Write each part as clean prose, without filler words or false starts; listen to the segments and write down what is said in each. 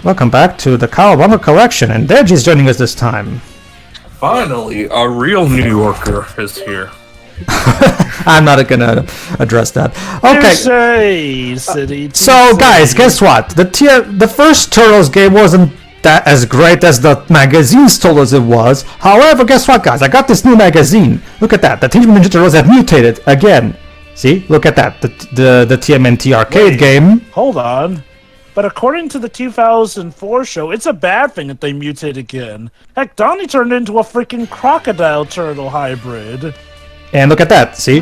Welcome back to the Kawabama Collection, and Deji's joining us this time. Finally, a real New Yorker is here. I'm not gonna address that. Okay. So, guys, guess what? The first Turtles game wasn't that as great as the magazines told us it was. However, guess what, guys? I got this new magazine. Look at that. The Teenage Mutant Ninja Turtles have mutated again. See? Look at that. The TMNT arcade game. Hold on. But according to the 2004 show, it's a bad thing that they mutate again. Heck, Donnie turned into a freaking crocodile turtle hybrid. And look at that. See?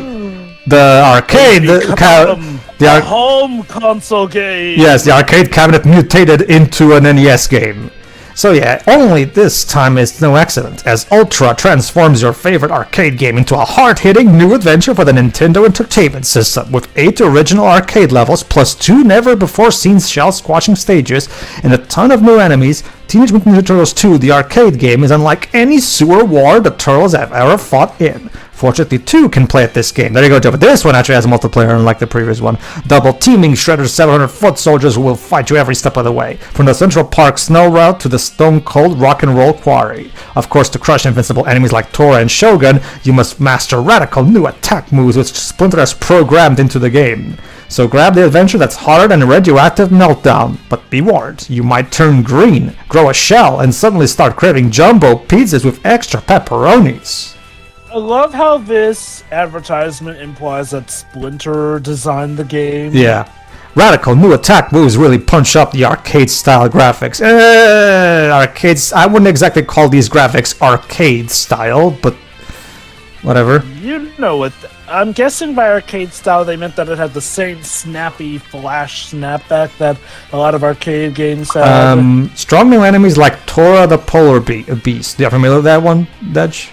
The arcade, the home console game. Yes, the arcade cabinet mutated into an NES game. So yeah, only this time is no accident, as Ultra transforms your favorite arcade game into a hard-hitting new adventure for the Nintendo Entertainment System, with 8 original arcade levels, plus 2 never-before-seen shell-squashing stages, and a ton of new enemies. Teenage Mutant Ninja Turtles 2, the arcade game, is unlike any sewer war the Turtles have ever fought in. Fortunately, 2 can play at this game. There you go, Joe. But this one actually has multiplayer, unlike the previous one. Double teaming Shredder's 700-foot soldiers who will fight you every step of the way. From the Central Park snow route to the Stone Cold Rock and Roll Quarry. Of course, to crush invincible enemies like Tora and Shogun, you must master radical new attack moves which Splinter has programmed into the game. So grab the adventure that's harder than a radioactive meltdown. But be warned, you might turn green, grow a shell, and suddenly start craving jumbo pizzas with extra pepperonis. I love how this advertisement implies that Splinter designed the game. Yeah. Radical new attack moves really punch up the arcade-style graphics. Arcades, I wouldn't exactly call these graphics arcade-style, but whatever. You know what? I'm guessing by arcade-style they meant that it had the same snappy flash snapback that a lot of arcade games had. Strong new enemies like Tora the Polar Beast. Are you familiar with that one, Dej?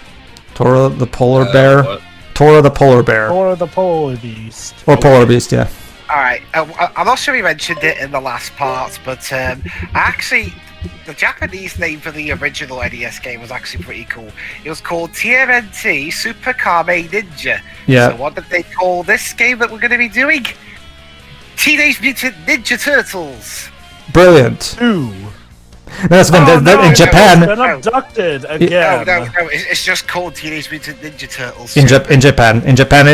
Tora the Polar Bear? What? Tora the Polar Bear. Or the Polar Beast. Or Polar Beast, yeah. Alright, I'm not sure we mentioned it in the last part, but actually, the Japanese name for the original NES game was actually pretty cool. It was called TMNT Super Kame Ninja. Yeah. So what did they call this game that we're going to be doing? Teenage Mutant Ninja Turtles. Brilliant. 2. That's been in Japan. Been abducted again. No, it's just called Teenage Mutant Ninja Turtles. In Japan,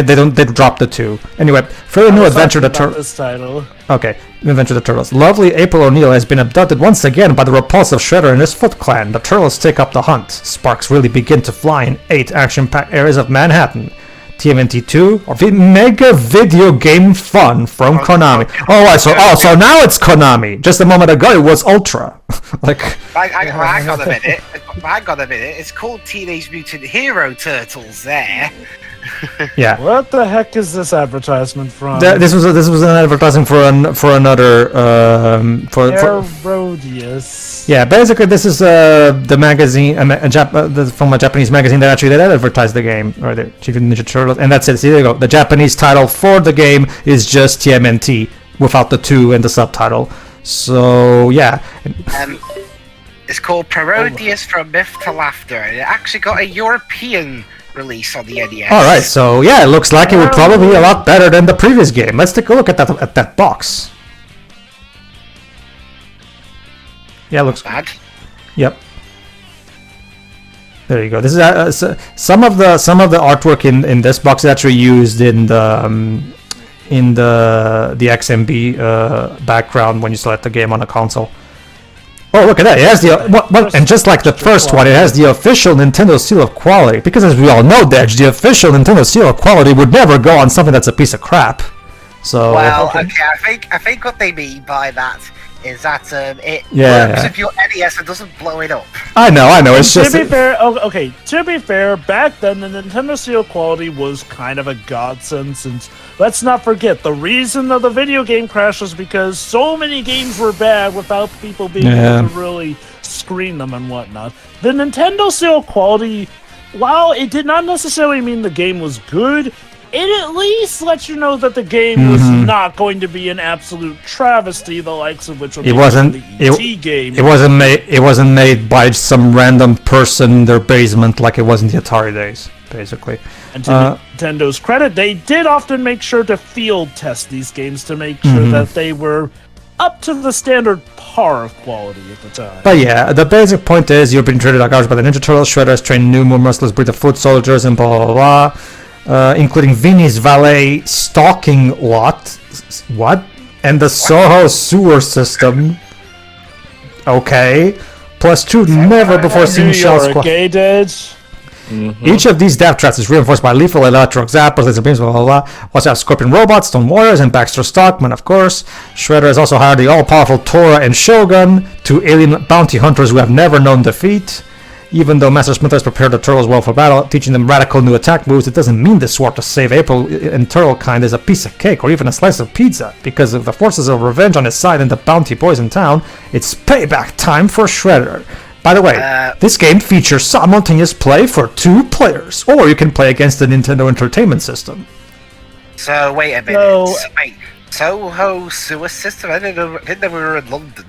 they dropped the 2. Anyway, for a new adventure, the Turtles. Okay, new adventure, the Turtles. Lovely April O'Neil has been abducted once again by the repulsive Shredder and his Foot Clan. The Turtles take up the hunt. Sparks really begin to fly in 8 action-packed areas of Manhattan. TMNT 2 or mega video game fun from Konami. So now it's Konami. Just a moment ago it was Ultra. Hang on a minute. It's called Teenage Mutant Hero Turtles there. Yeah. What the heck is this advertisement from? This was an advertising for another Herodias. Yeah, basically this is the magazine from a Japanese magazine that actually advertised the game, or the Chief Ninja Turtles, and that's it. See, there you go. The Japanese title for the game is just TMNT without the 2 and the subtitle. So yeah. It's called Parodius from Myth to Laughter, and it actually got a European release on the NES. Alright, so yeah, it looks like it would probably be a lot better than the previous game. Let's take a look at that box. Yeah, it looks bad. Yep. There you go. This is some of the artwork in this box is actually used in the XMB background when you select the game on a console. Oh, look at that! It has and just like the first one, it has the official Nintendo seal of quality. Because as we all know, Dej, the official Nintendo seal of quality would never go on something that's a piece of crap. So. Well, okay, I think what they mean by that is that it works if your NES and doesn't blow it up. I know. It's just. To be fair, back then the Nintendo seal quality was kind of a godsend, since let's not forget the reason of the video game crash was because so many games were bad without people being able to really screen them and whatnot. The Nintendo seal quality, while it did not necessarily mean the game was good, it at least lets you know that the game was not going to be an absolute travesty, the likes of which would be the ET game. It wasn't made by some random person in their basement like it was in the Atari days, basically. And to Nintendo's credit, they did often make sure to field test these games to make sure that they were up to the standard par of quality at the time. But yeah, the basic point is you've been treated like garbage by the Ninja Turtles. Shredder has trained new, more merciless breed of foot soldiers and blah blah blah, including Vinny's valet stalking lot. What? And the Soho sewer system. Okay. Plus 2 never before seen shell squad. Each of these death traps is reinforced by lethal electric zappers, laser beams, blah blah blah. Also have Scorpion robots, Stone Warriors, and Baxter Stockman, of course. Shredder has also hired the all-powerful Tora and Shogun, 2 alien bounty hunters who have never known defeat. Even though Master Splinter has prepared the Turtles well for battle, teaching them radical new attack moves, it doesn't mean the sword to save April and Turtle kind is a piece of cake or even a slice of pizza. Because of the forces of revenge on his side and the bounty boys in town, it's payback time for Shredder. By the way, this game features simultaneous play for 2 players, or you can play against the Nintendo Entertainment System. So, wait a minute. Soho sewer system? I didn't know we were in London.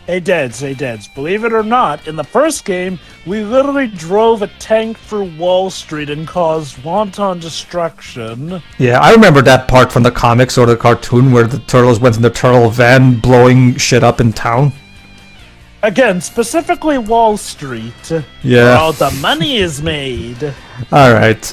Hey Dads, believe it or not, in the first game, we literally drove a tank through Wall Street and caused wanton destruction. Yeah, I remember that part from the comics or the cartoon where the Turtles went in the turtle van blowing shit up in town. Again, specifically Wall Street. Yeah. Where all the money is made. Alright,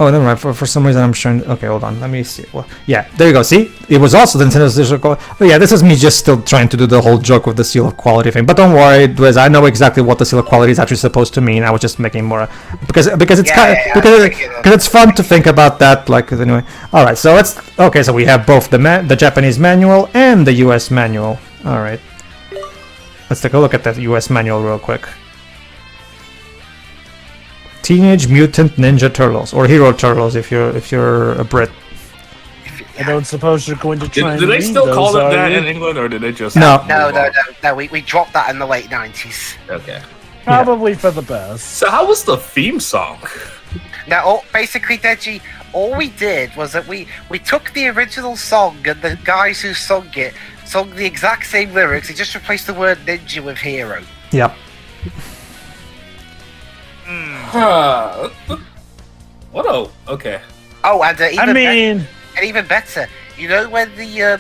oh, never mind. For some reason, I'm showing. Okay, hold on. Let me see. Well, yeah, there you go. See, it was also the Nintendo's digital quality. But yeah, this is me just still trying to do the whole joke with the seal of quality thing. But don't worry, Dwiz. I know exactly what the seal of quality is actually supposed to mean. I was just making more because it's because it's fun to think about that. Like anyway. All right. So let's. Okay. So we have both the Japanese manual and the U.S. manual. All right. Let's take a look at that U.S. manual real quick. Teenage Mutant Ninja Turtles, or Hero Turtles if you're a Brit. I don't suppose you're going to try. Do they still call it that in England, or did they just? No. We dropped that in the late 90s. Okay. Probably for the best. So how was the theme song? Now, basically, Deji, all we did was that we took the original song and the guys who sung it sung the exact same lyrics. They just replaced the word ninja with hero. Yep. What? Oh, okay. Oh, and and even better, you know when the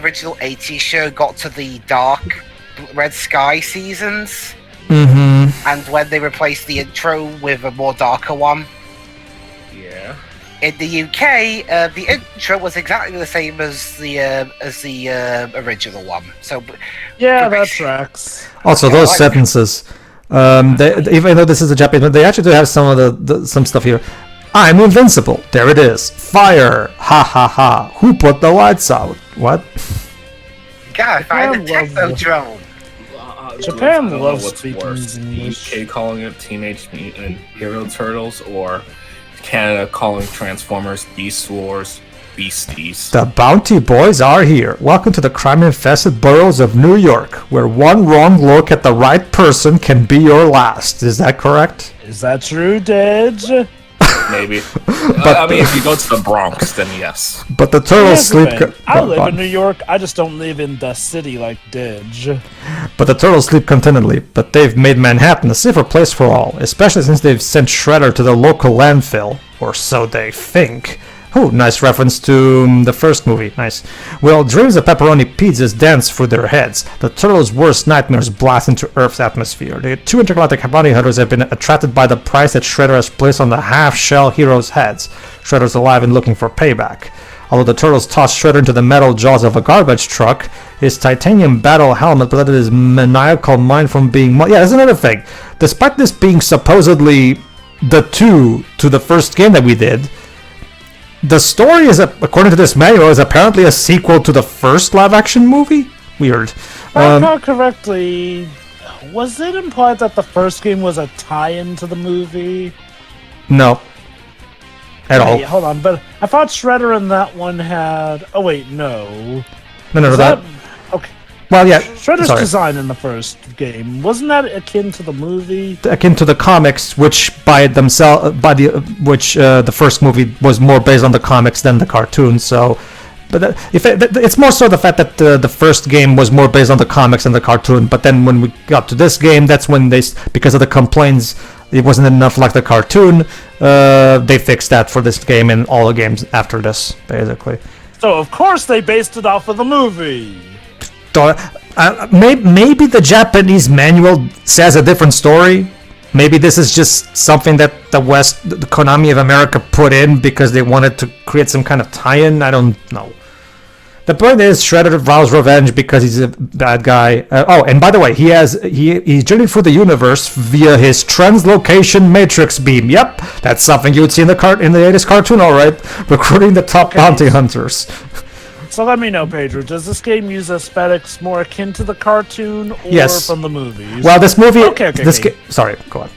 original 80s show got to the dark Red Sky seasons, and when they replaced the intro with a more darker one. Yeah. In the UK, the intro was exactly the same as the original one. So yeah, that tracks. Also, those sentences. Even though this is a Japanese, they actually do have some of some stuff here. I'm invincible. There it is. Fire. Ha ha ha. Who put the lights out? What? God, find the techno drone. Japan loves speaking English. UK calling it Teenage Mutant Hero Turtles, or Canada calling Transformers Beast Wars Beasties. The Bounty Boys are here. Welcome to the crime-infested boroughs of New York, where one wrong look at the right person can be your last. Is that correct? Is that true, Dej? Maybe. I mean, if you go to the Bronx, then yes. But the Turtles sleep... I live in New York. I just don't live in the city like Dej. But the Turtles sleep contentedly. But they've made Manhattan a safer place for all, especially since they've sent Shredder to the local landfill. Or so they think. Oh, nice reference to the first movie. Nice. Well, dreams of pepperoni pizzas dance through their heads. The Turtles' worst nightmares blast into Earth's atmosphere. The 2 intergalactic bounty hunters have been attracted by the price that Shredder has placed on the half-shell heroes' heads. Shredder's alive and looking for payback. Although the Turtles toss Shredder into the metal jaws of a garbage truck, his titanium battle helmet prevented his maniacal mind from being... Yeah, that's another thing. Despite this being supposedly the 2 to the first game that we did, the story is, according to this manual, is apparently a sequel to the first live-action movie? Weird. If I recall correctly, was it implied that the first game was a tie-in to the movie? No. At all. Hold on, but I thought Shredder in that one had... Oh, wait, no. No, that... Okay. Well, yeah. Shredder's design in the first game, wasn't that akin to the movie? Akin to the comics, which the first movie was more based on the comics than the cartoon. So, but it's more so the fact that the first game was more based on the comics than the cartoon. But then when we got to this game, that's when because of the complaints, it wasn't enough like the cartoon. They fixed that for this game and all the games after this, basically. So of course they based it off of the movie. Maybe the Japanese manual says a different story. Maybe this is just something that the Konami of America put in because they wanted to create some kind of tie-in. I don't know. The point is, Shredder vows revenge because he's a bad guy. And by the way, he's journeyed through the universe via his translocation matrix beam. Yep, that's something you would see in the 80s cartoon, all right. Recruiting the top bounty hunters. So let me know, Pedro, does this game use aesthetics more akin to the cartoon or Yes. from the movies? Well, this movie... Okay. Sorry, go on.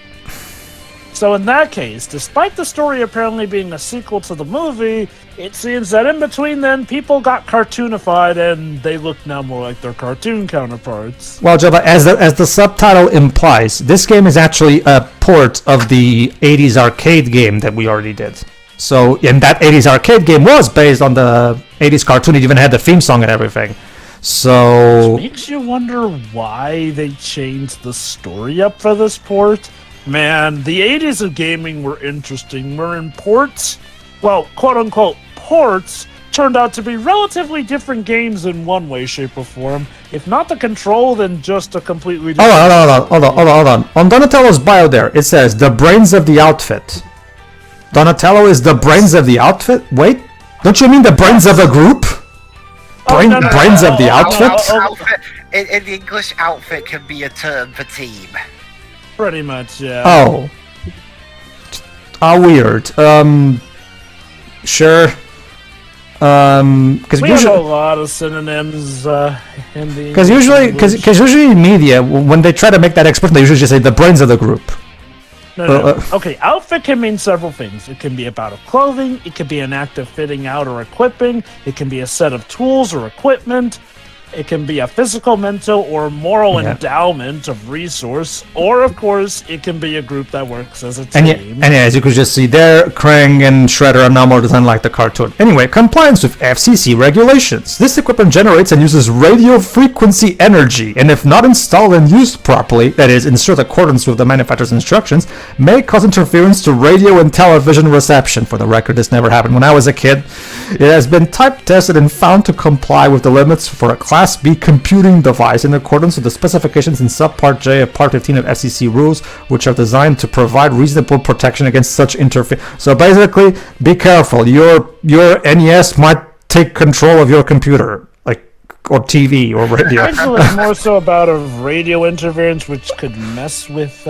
So in that case, despite the story apparently being a sequel to the movie, it seems that in between then, people got cartoonified and they look now more like their cartoon counterparts. Well, Java, as the subtitle implies, this game is actually a port of the 80s arcade game that we already did. So, and that 80s arcade game was based on the 80s cartoon. It even had the theme song and everything. So... Which makes you wonder why they changed the story up for this port. Man, the 80s of gaming were interesting, wherein ports, well, quote-unquote ports, turned out to be relatively different games in one way, shape, or form. If not the control, then just a completely different... Hold on. On Donatello's bio there, it says, the brains of the outfit. Donatello is the brains of the outfit? Wait, don't you mean the brains of a group? Brains of the outfit? In the English, outfit can be a term for team. Pretty much, yeah. Oh. Weird. Sure. Because we have a lot of synonyms in the... Because usually in media, when they try to make that expression, they usually just say the brains of the group. No. Okay, outfit can mean several things. It can be a bout of clothing, it can be an act of fitting out or equipping, it can be a set of tools or equipment, it can be a physical, mental, or moral endowment of resource, or, of course, it can be a group that works as a team. And as you could just see there, Krang and Shredder are now more designed like the cartoon. Anyway, compliance with FCC regulations. This equipment generates and uses radio frequency energy, and if not installed and used properly, that is, in strict accordance with the manufacturer's instructions, may cause interference to radio and television reception. For the record, this never happened when I was a kid. It has been type tested and found to comply with the limits for a Class B computing device in accordance with the specifications in Subpart J of Part 15 of FCC rules, which are designed to provide reasonable protection against such interference. So basically, be careful. Your NES might take control of your computer, or TV or radio. Actually, it's more so about a radio interference, which could mess with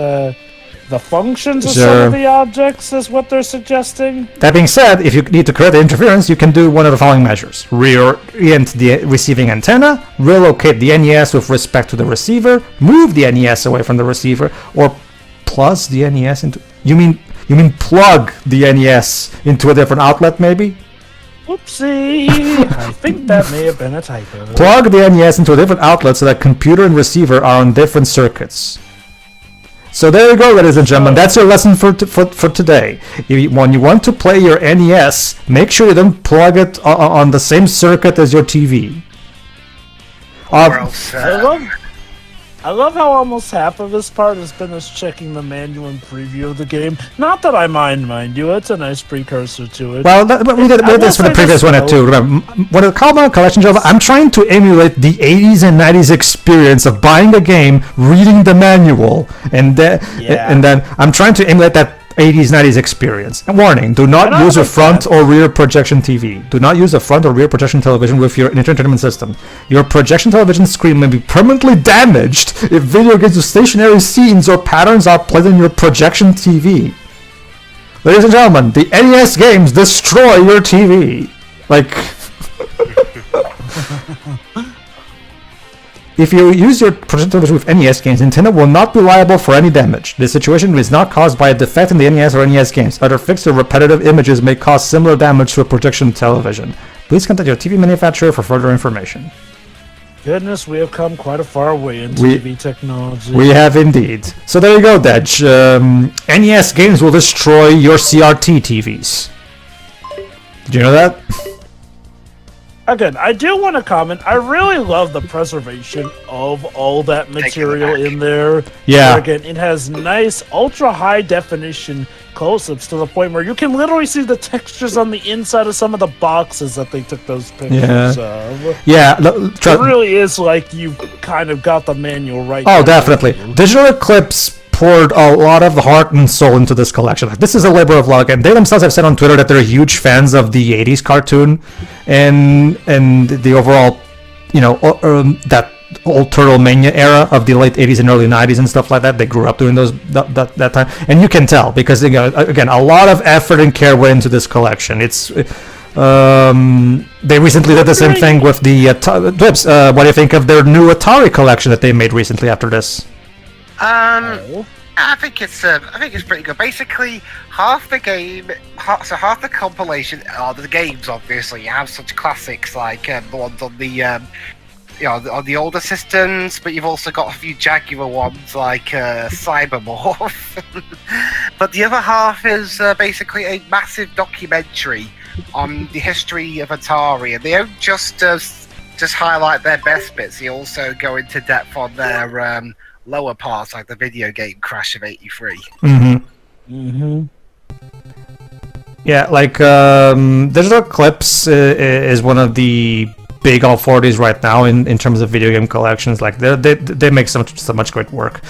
the functions of some of the objects, is what they're suggesting. That being said, if you need to correct the interference, you can do one of the following measures. Reorient the receiving antenna, relocate the NES with respect to the receiver, move the NES away from the receiver, or plus the NES into... You mean plug the NES into a different outlet, maybe? Whoopsie! I think that may have been a typo. Plug the NES into a different outlet so that computer and receiver are on different circuits. So there you go, ladies and gentlemen. That's your lesson for today. When you want to play your NES, make sure you don't plug it on the same circuit as your TV. I love how almost half of this part has been us checking the manual and preview of the game. Not that I mind you. It's a nice precursor to it. Well, we did this for the previous one too. Remember, when it comes to collection, Java, I'm trying to emulate the 80s and 90s experience of buying a game, reading the manual, and then I'm trying to emulate that 80s, 90s experience. And warning, do not use a front or rear projection TV. Do not use a front or rear projection television with your entertainment system. Your projection television screen may be permanently damaged if video games with stationary scenes or patterns are played on your projection TV. Ladies and gentlemen, the NES games destroy your TV. If you use your projection television with NES games, Nintendo will not be liable for any damage. This situation is not caused by a defect in the NES or NES games. Other fixed or repetitive images may cause similar damage to a projection television. Please contact your TV manufacturer for further information. Goodness, we have come quite a far way in TV technology. We have indeed. So there you go, Dej. NES games will destroy your CRT TVs. Did you know that? Again, I do want to comment. I really love the preservation of all that material in there. Yeah. Again, it has nice, ultra high definition close-ups to the point where you can literally see the textures on the inside of some of the boxes that they took those pictures of. Yeah, It really is like you kind of got the manual right. Oh, there. definitely. Digital Eclipse poured a lot of heart and soul into this collection. Like, this is a labor of love, and they themselves have said on Twitter that they're huge fans of the '80s cartoon and the overall, that old Turtle Mania era of the late '80s and early '90s and stuff like that. They grew up doing those that time, and you can tell because again, a lot of effort and care went into this collection. It's they recently did the same thing with the Dwibs. What do you think of their new Atari collection that they made recently after this? I think it's pretty good. Basically, half the game, half the compilation, the games obviously have such classics like the ones on the on the older systems, but you've also got a few Jaguar ones like Cybermorph. But the other half is basically a massive documentary on the history of Atari, and they don't just highlight their best bits. They also go into depth on their lower parts, like the video game crash of '83. Yeah, like Digital Eclipse is one of the big authorities right now in terms of video game collections. Like they make so much great work.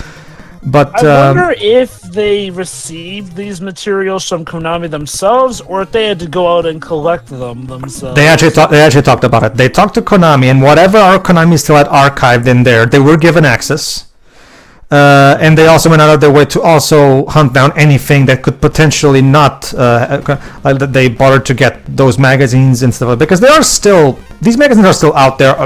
But I wonder if they received these materials from Konami themselves, or if they had to go out and collect them themselves. They actually talked about it. They talked to Konami, and whatever our Konami still had archived in there, they were given access. And they also went out of their way to also hunt down anything that could potentially not that they bothered to get those magazines and stuff, because these magazines are still out there.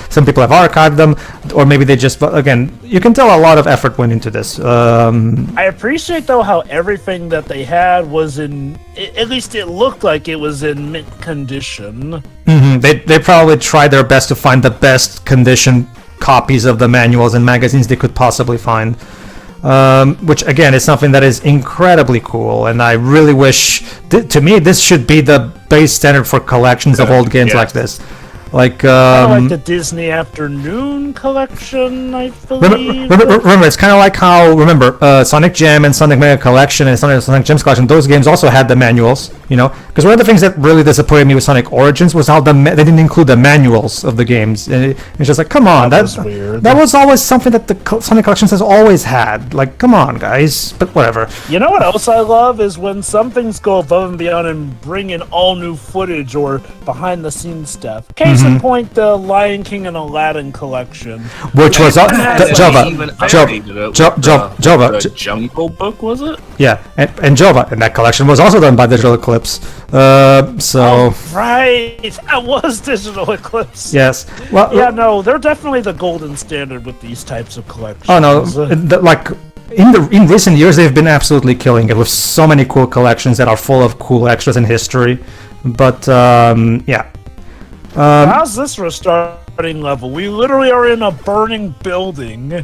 Some people have archived them, or maybe they just, again, you can tell a lot of effort went into this. I appreciate though how everything that they had was at least it looked like it was in mint condition. They probably tried their best to find the best condition copies of the manuals and magazines they could possibly find, which again is something that is incredibly cool, and I really wish to me this should be the base standard for collections of old games like this. Like the Disney Afternoon collection, I believe. Remember, it's kind of like how Sonic Jam and Sonic Mega Collection and Sonic Gems Collection. Those games also had the manuals, because one of the things that really disappointed me with Sonic Origins was how they didn't include the manuals of the games. And it's just like, come on, that was weird. That was always something that the Sonic Collections has always had. Like, come on, guys. But whatever. You know what else I love is when some things go above and beyond and bring in all new footage or behind the scenes stuff. Case in point, the Lion King and Aladdin collection, which was Jova. The Jungle Book, was it? Yeah, and Jova, and that collection was also done by Digital Eclipse. Right, that was Digital Eclipse. Yes. Well, yeah, no, they're definitely the golden standard with these types of collections. Oh no, in recent years they've been absolutely killing it with so many cool collections that are full of cool extras and history. But yeah. How's this for a starting level? We literally are in a burning building.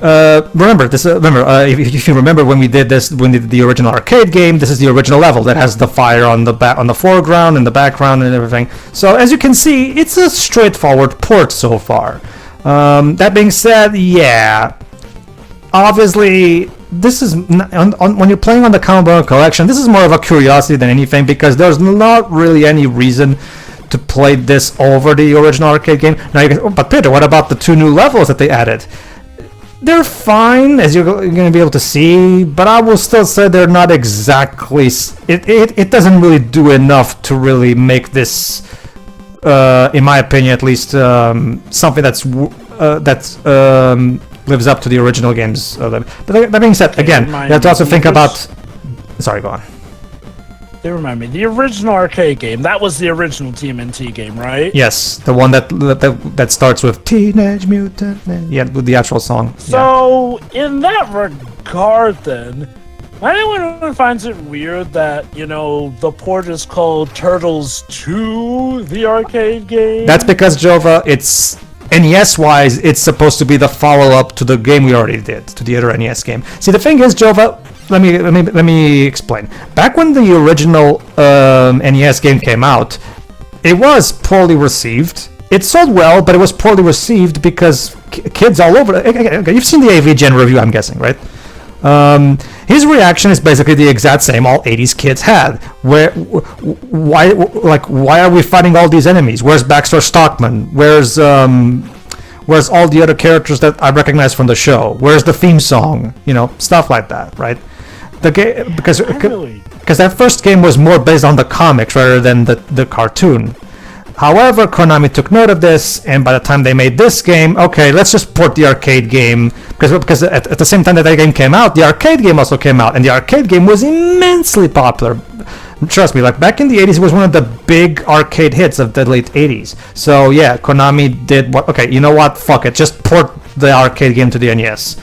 Remember, if you remember when we did the original arcade game, this is the original level that has the fire on the foreground and the background and everything. So as you can see, it's a straightforward port so far. That being said, yeah, obviously this is when you're playing on the Commodore Collection, this is more of a curiosity than anything, because there's not really any reason to play this over the original arcade game. Now but Pedro, what about the 2 new levels that they added? They're fine, as you're going to be able to see, but I will still say they're not exactly. It doesn't really do enough to really make this, in my opinion, at least, something that's lives up to the original games. But that being said, again, you have to also think about. Sorry, go on. They remind me, the original arcade game, that was the original TMNT game, right? Yes, the one that starts with Teenage Mutant, yeah, with the actual song. So, in that regard then, anyone finds it weird that, the port is called Turtles 2, the arcade game? That's because, Jova, it's NES-wise, it's supposed to be the follow-up to the game we already did, to the other NES game. See, the thing is, Jova, let me explain. Back when the original NES game came out, it was poorly received. It sold well, but it was poorly received because kids all over. Okay, you've seen the AV Gen review, I'm guessing, right? His reaction is basically the exact same all 80s kids had. Why are we fighting all these enemies? Where's Baxter Stockman? Where's all the other characters that I recognize from the show? Where's the theme song? You know, stuff like that, right? The game because that first game was more based on the comics rather than the cartoon. However, Konami took note of this, and by the time they made this game, okay, let's just port the arcade game, because at the same time that game came out, the arcade game also came out, and the arcade game was immensely popular. Trust me, like back in the 80s, it was one of the big arcade hits of the late 80s. So yeah, Konami did what, okay, you know what, fuck it, just port the arcade game to the NES.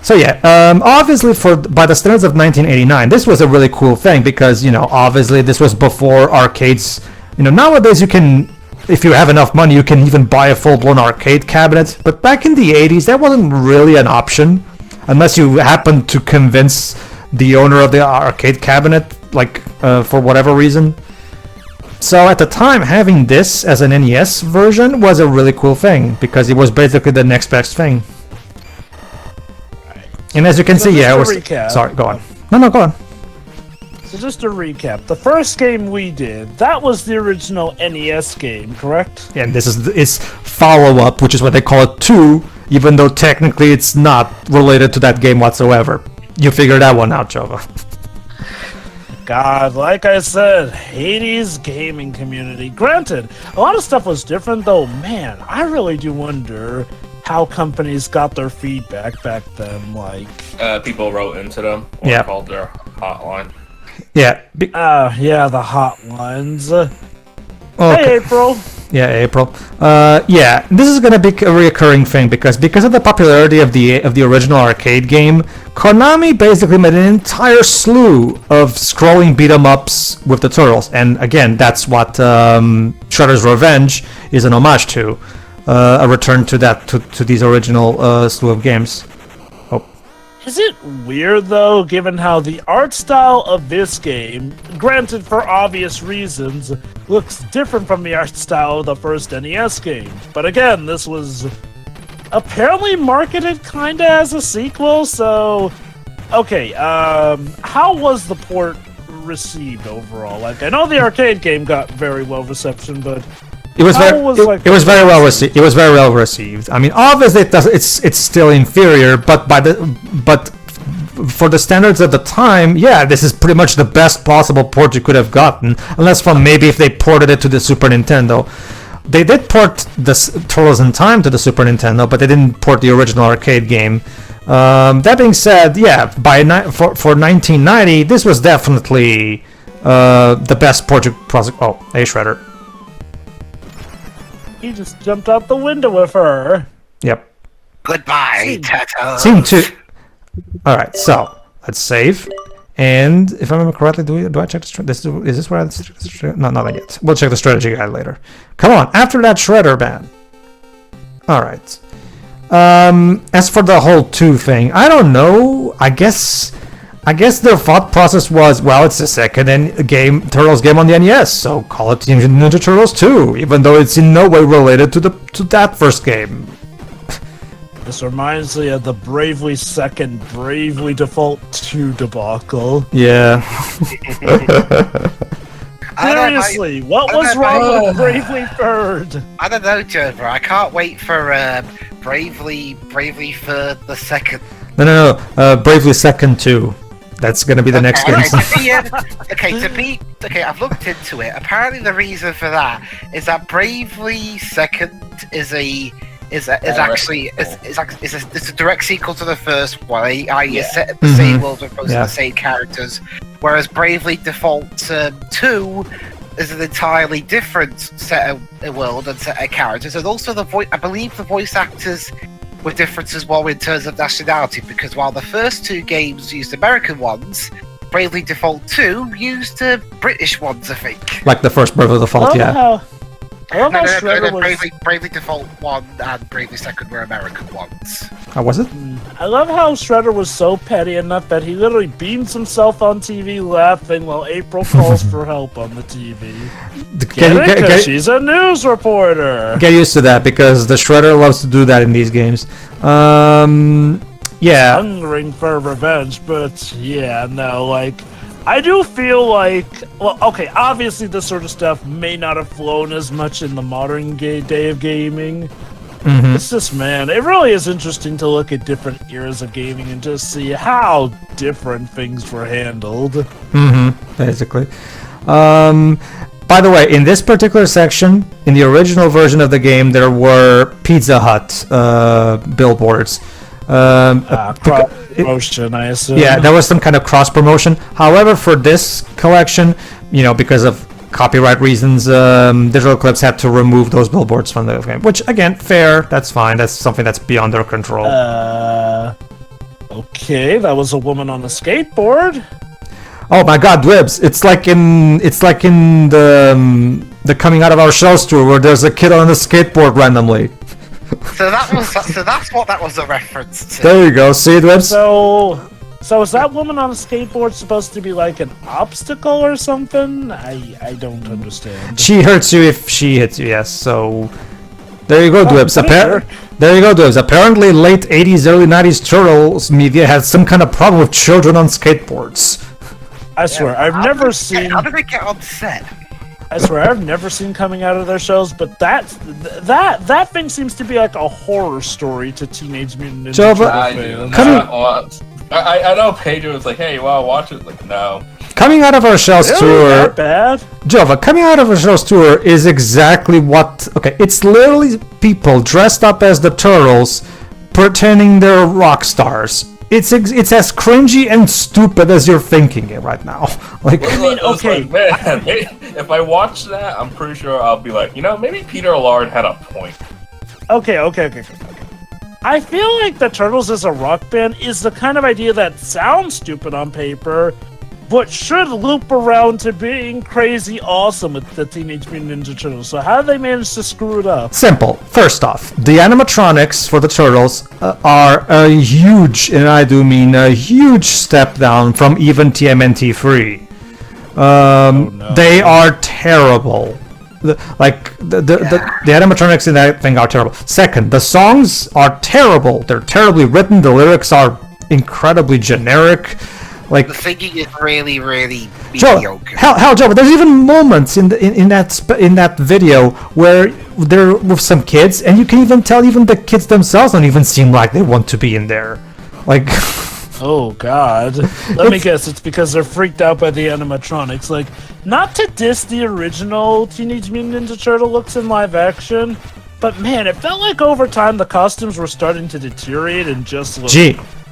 So yeah, obviously by the standards of 1989, this was a really cool thing because, you know, obviously this was before arcades. You know, nowadays you can, if you have enough money, you can even buy a full-blown arcade cabinet. But back in the 80s, that wasn't really an option unless you happened to convince the owner of the arcade cabinet, like, for whatever reason. So at the time, having this as an NES version was a really cool thing because it was basically the next best thing. And as you can see, yeah, it was... Recap. Sorry, go on. No, go on. So just to recap, the first game we did, that was the original NES game, correct? Yeah, and this is its follow-up, which is what they call it 2, even though technically it's not related to that game whatsoever. You figure that one out, Jova. God, like I said, 80s gaming community. Granted, a lot of stuff was different, though. Man, I really do wonder how companies got their feedback back then, like... people wrote into them, or Yeah. called their hotline. Yeah. yeah, the hotlines. Okay. Hey, April! Yeah, April. Yeah, this is gonna be a reoccurring thing because of the popularity of the original arcade game, Konami basically made an entire slew of scrolling beat 'em ups with the turtles, and again, that's what Shredder's Revenge is an homage to. A return to that to these original slew of games. Oh, Is it weird, though, given how the art style of this game, granted for obvious reasons, looks different from the art style of the first NES game? But again, this was apparently marketed kinda as a sequel, so... Okay, how was the port received overall? Like, I know the arcade game got very well reception, but... It was very well received. It was very well received. I mean, obviously it's still inferior, but for the standards of the time, yeah, this is pretty much the best possible port you could have gotten, unless from maybe if they ported it to the Super Nintendo. They did port the Turtles in Time to the Super Nintendo, but they didn't port the original arcade game. That being said, yeah, for 1990, this was definitely the best port you possibly. Oh, hey Shredder. He just jumped out the window with her. Yep. Goodbye, Tato. Scene 2. Alright, so let's save. And if I remember correctly, do I check the is this where I no, not yet. We'll check the strategy guide later. Come on, after that Shredder ban. Alright. As for the whole 2 thing, I don't know. I guess their thought process was, well, it's the second Turtles game on the NES, so call it Teenage Ninja Turtles 2, even though it's in no way related to that first game. This reminds me of the Bravely Second, Bravely Default 2 debacle. Yeah. Seriously, what was wrong with Bravely Third? I don't know, Jover. I can't wait for Bravely Third the Second. No. Bravely Second 2. That's gonna be the next game. Okay, I've looked into it. Apparently, the reason for that is that Bravely Second is a direct sequel to the first one. It's set in the same world with most of the same characters, whereas Bravely Default 2 is an entirely different set of world and set of characters, and also I believe the voice actors were different as well in terms of nationality, because while the first 2 games used American ones, Bravely Default 2 used British ones, I think. Like the first Bravely Default, yeah. I love how Shredder no, was... Bravely Default 1 and Bravely Second were American ones. How was it? I love how Shredder was so petty enough that he literally beams himself on TV laughing while April calls for help on the TV. She's a news reporter. Get used to that, because the Shredder loves to do that in these games. Yeah. Hungering for revenge, but yeah, no, like... I do feel like, well, okay, obviously this sort of stuff may not have flown as much in the modern day of gaming. It's just, man, it really is interesting to look at different eras of gaming and just see how different things were handled. Basically. By the way, in this particular section, in the original version of the game, there were Pizza Hut billboards. Promotion, I assume. Yeah, there was some kind of cross promotion. However, for this collection, because of copyright reasons, Digital Eclipse had to remove those billboards from the game. Which, again, fair. That's fine. That's something that's beyond their control. Okay, that was a woman on a skateboard. Oh my God, Dwibs! It's like in the Coming Out of Our Shells tour, where there's a kid on a skateboard randomly. So that's what that was a reference to. There you go. See it, Dwibs? So is that woman on a skateboard supposed to be like an obstacle or something? I don't understand. She hurts you if she hits you. Yes. So there you go, Dwibs. There you go, Dwibs. Apparently, late 80s, early 90s Turtles media had some kind of problem with children on skateboards. I swear, I've never seen. How did they get on set? I swear, I've never seen Coming Out of their shows, but that thing seems to be like a horror story to Teenage Mutant Ninja fans. I know Pedro was like, hey, you wanna watch it? Like, no. Coming Out of Our Shells Really? tour. That bad? Jova, Coming Out of Our Shells tour is exactly what. Okay, it's literally people dressed up as the Turtles, pretending they're rock stars. It's as cringy and stupid as you're thinking it right now. Like, I mean, okay. Like, man, if I watch that, I'm pretty sure I'll be like, maybe Peter Allard had a point. Okay. I feel like the Turtles as a rock band is the kind of idea that sounds stupid on paper, but should loop around to being crazy awesome with the Teenage Mutant Ninja Turtles. So how did they manage to screw it up? simple. First off, the animatronics for the Turtles are a huge, and I do mean a huge step down from even TMNT3. They are terrible. The animatronics in that thing are terrible. Second, the songs are terrible. They're terribly written. The lyrics are incredibly generic. Like, the singing is really, really Joe, mediocre. hell, Joe, but there's even moments in that video where they're with some kids, and you can even tell even the kids themselves don't even seem like they want to be in there. Like, oh God. Let me guess, it's because they're freaked out by the animatronics. Like, not to diss the original Teenage Mutant Ninja Turtle looks in live action, but man, it felt like over time the costumes were starting to deteriorate and just look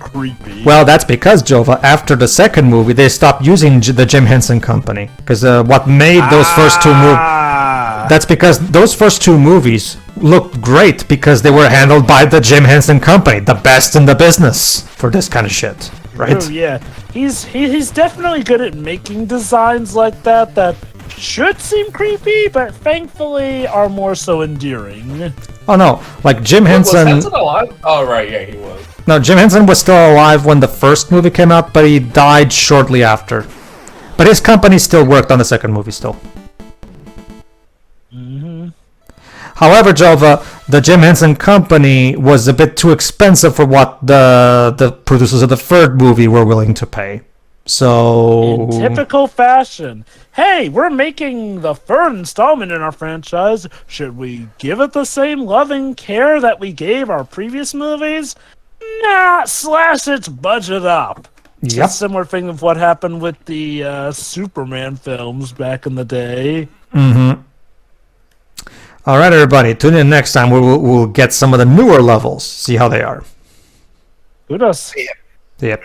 creepy. Well, that's because, Jova, after the second movie, they stopped using the Jim Henson Company. Because what made those first two movies... That's because those first two movies looked great because they were handled by the Jim Henson Company, the best in the business for this kind of shit, right? Oh, yeah. He's definitely good at making designs like that should seem creepy, but thankfully are more so endearing. Oh no, like Jim Henson... Was Henson alive? Oh right, yeah, he was. No, Jim Henson was still alive when the first movie came out, but he died shortly after. But his company still worked on the second movie still. However, Jova, the Jim Henson Company was a bit too expensive for what the producers of the third movie were willing to pay. So... In typical fashion. Hey, we're making the third installment in our franchise. Should we give it the same loving care that we gave our previous movies? Nah, slash its budget up. It's a similar thing of what happened with the Superman films back in the day. All right, everybody, tune in next time. We'll get some of the newer levels, see how they are. Who knows? Yep.